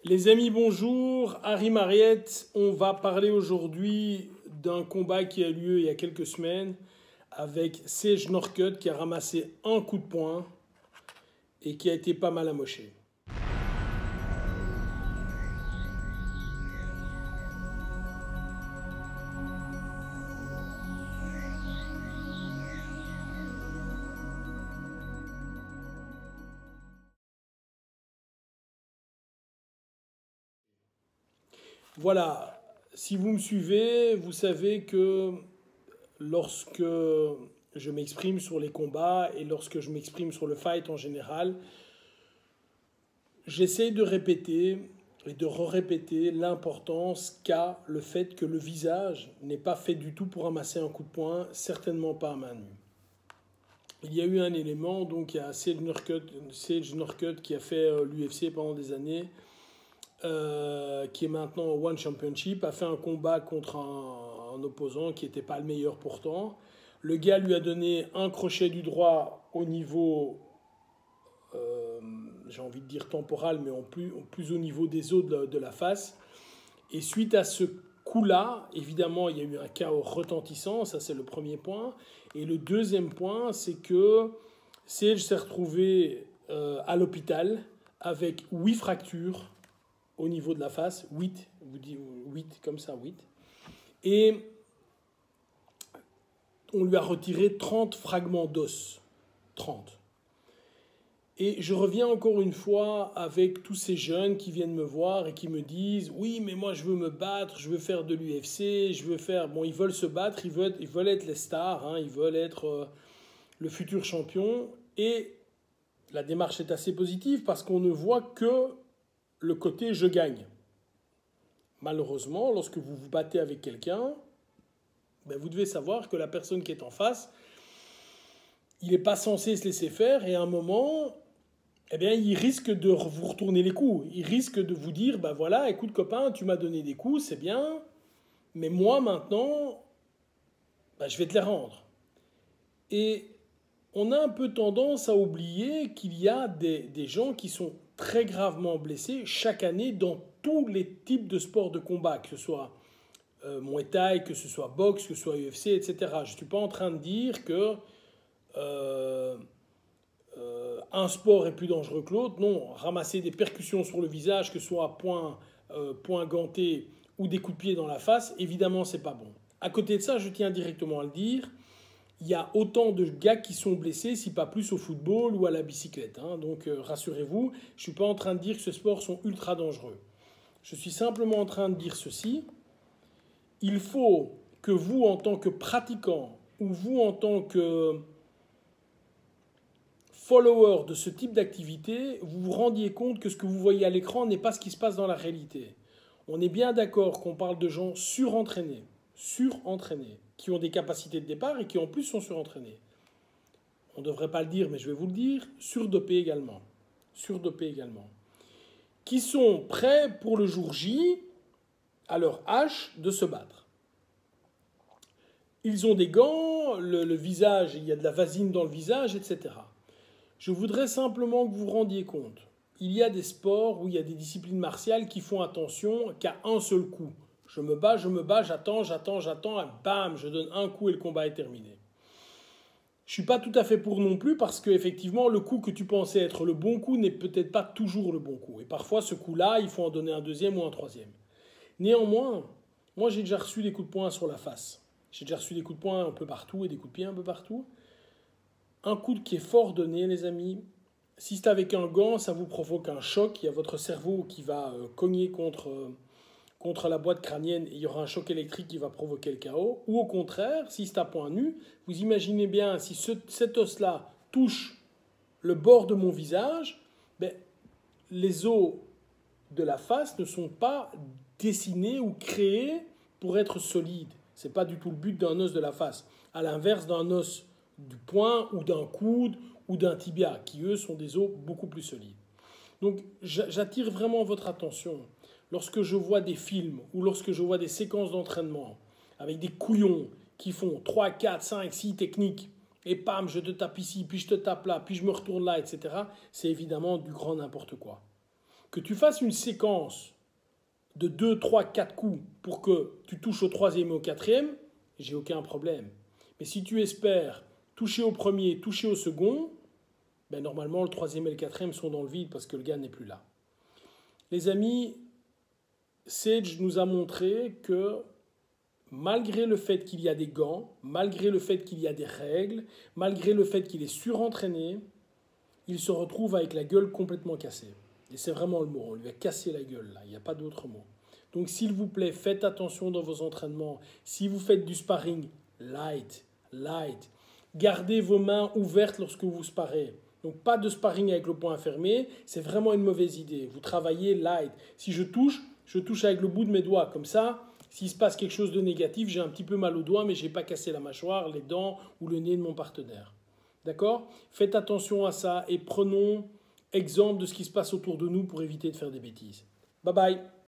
Les amis, bonjour. Harry Mariette, on va parler aujourd'hui d'un combat qui a eu lieu il y a quelques semaines avec Sage Northcutt qui a ramassé un coup de poing et qui a été pas mal amoché. Voilà, si vous me suivez, vous savez que lorsque je m'exprime sur les combats et lorsque je m'exprime sur le fight en général, j'essaye de répéter et de répéter l'importance qu'a le fait que le visage n'est pas fait du tout pour ramasser un coup de poing, certainement pas à main nue. Il y a eu un élément, donc il y a Sage Northcutt qui a fait l'UFC pendant des années, qui est maintenant au One Championship, a fait un combat contre un opposant qui n'était pas le meilleur pourtant. Le gars lui a donné un crochet du droit au niveau, j'ai envie de dire temporal, mais en plus au niveau des os de la face. Et suite à ce coup-là, évidemment, il y a eu un chaos retentissant, ça c'est le premier point. Et le deuxième point, c'est que Sage s'est retrouvé à l'hôpital avec 8 fractures au niveau de la face, 8, vous dites 8 comme ça, 8. Et on lui a retiré 30 fragments d'os. 30. Et je reviens encore une fois avec tous ces jeunes qui viennent me voir et qui me disent « Oui, mais moi je veux me battre, je veux faire de l'UFC, je veux faire... » Bon, ils veulent se battre, ils veulent être les stars, hein, ils veulent être le futur champion. Et la démarche est assez positive parce qu'on ne voit que le côté « je gagne ». Malheureusement, lorsque vous vous battez avec quelqu'un, ben vous devez savoir que la personne qui est en face, il n'est pas censé se laisser faire et à un moment, eh bien, il risque de vous retourner les coups. Il risque de vous dire, ben voilà, écoute copain, tu m'as donné des coups, c'est bien, mais moi maintenant, ben, je vais te les rendre. Et on a un peu tendance à oublier qu'il y a des gens qui sont très gravement blessés chaque année dans tous les types de sports de combat, que ce soit Muay Thai, que ce soit boxe, que ce soit UFC, etc. Je ne suis pas en train de dire que un sport est plus dangereux que l'autre. Non, ramasser des percussions sur le visage, que ce soit point ganté ou des coups de pied dans la face, évidemment, c'est pas bon. À côté de ça, je tiens directement à le dire, il y a autant de gars qui sont blessés, si pas plus au football ou à la bicyclette. Hein. Donc rassurez-vous, je ne suis pas en train de dire que ces sports sont ultra dangereux. Je suis simplement en train de dire ceci. Il faut que vous, en tant que pratiquant, ou vous, en tant que follower de ce type d'activité, vous vous rendiez compte que ce que vous voyez à l'écran n'est pas ce qui se passe dans la réalité. On est bien d'accord qu'on parle de gens surentraînés, qui ont des capacités de départ et qui en plus sont surentraînés. On ne devrait pas le dire, mais je vais vous le dire, surdopés également. Qui sont prêts pour le jour J, à leur hache, de se battre. Ils ont des gants, le visage, il y a de la vasine dans le visage, etc. Je voudrais simplement que vous vous rendiez compte. Il y a des sports où il y a des disciplines martiales qui font attention qu'à un seul coup. Je me bats, j'attends, et bam, je donne un coup et le combat est terminé. Je ne suis pas tout à fait pour non plus parce qu'effectivement, le coup que tu pensais être le bon coup n'est peut-être pas toujours le bon coup. Et parfois, ce coup-là, il faut en donner un deuxième ou un troisième. Néanmoins, moi, j'ai déjà reçu des coups de poing sur la face. J'ai déjà reçu des coups de poing un peu partout et des coups de pied un peu partout. Un coup qui est fort donné, les amis. Si c'est avec un gant, ça vous provoque un choc. Il y a votre cerveau qui va cogner contre la boîte crânienne et il y aura un choc électrique qui va provoquer le chaos. Ou au contraire, si c'est à point nu, vous imaginez bien, si cet os-là touche le bord de mon visage, ben, les os de la face ne sont pas dessinés ou créés pour être solides. Ce n'est pas du tout le but d'un os de la face. À l'inverse d'un os du poing ou d'un coude ou d'un tibia, qui eux sont des os beaucoup plus solides. Donc j'attire vraiment votre attention. Lorsque je vois des films ou lorsque je vois des séquences d'entraînement avec des couillons qui font 3, 4, 5, 6 techniques, et pam, je te tape ici, puis je te tape là, puis je me retourne là, etc., c'est évidemment du grand n'importe quoi. Que tu fasses une séquence de 2, 3, 4 coups pour que tu touches au troisième et au quatrième, j'ai aucun problème. Mais si tu espères toucher au premier, toucher au second, ben normalement le troisième et le quatrième sont dans le vide parce que le gars n'est plus là. Les amis, Sage nous a montré que malgré le fait qu'il y a des gants, malgré le fait qu'il y a des règles, malgré le fait qu'il est surentraîné, il se retrouve avec la gueule complètement cassée. Et c'est vraiment le mot, on lui a cassé la gueule là, il n'y a pas d'autre mot. Donc s'il vous plaît, faites attention dans vos entraînements. Si vous faites du sparring, light. Gardez vos mains ouvertes lorsque vous sparrez. Donc pas de sparring avec le poing fermé, c'est vraiment une mauvaise idée. Vous travaillez light. Si je touche avec le bout de mes doigts, comme ça. S'il se passe quelque chose de négatif, j'ai un petit peu mal au doigt, mais je n'ai pas cassé la mâchoire, les dents ou le nez de mon partenaire. D'accord ? Faites attention à ça et prenons exemple de ce qui se passe autour de nous pour éviter de faire des bêtises. Bye bye.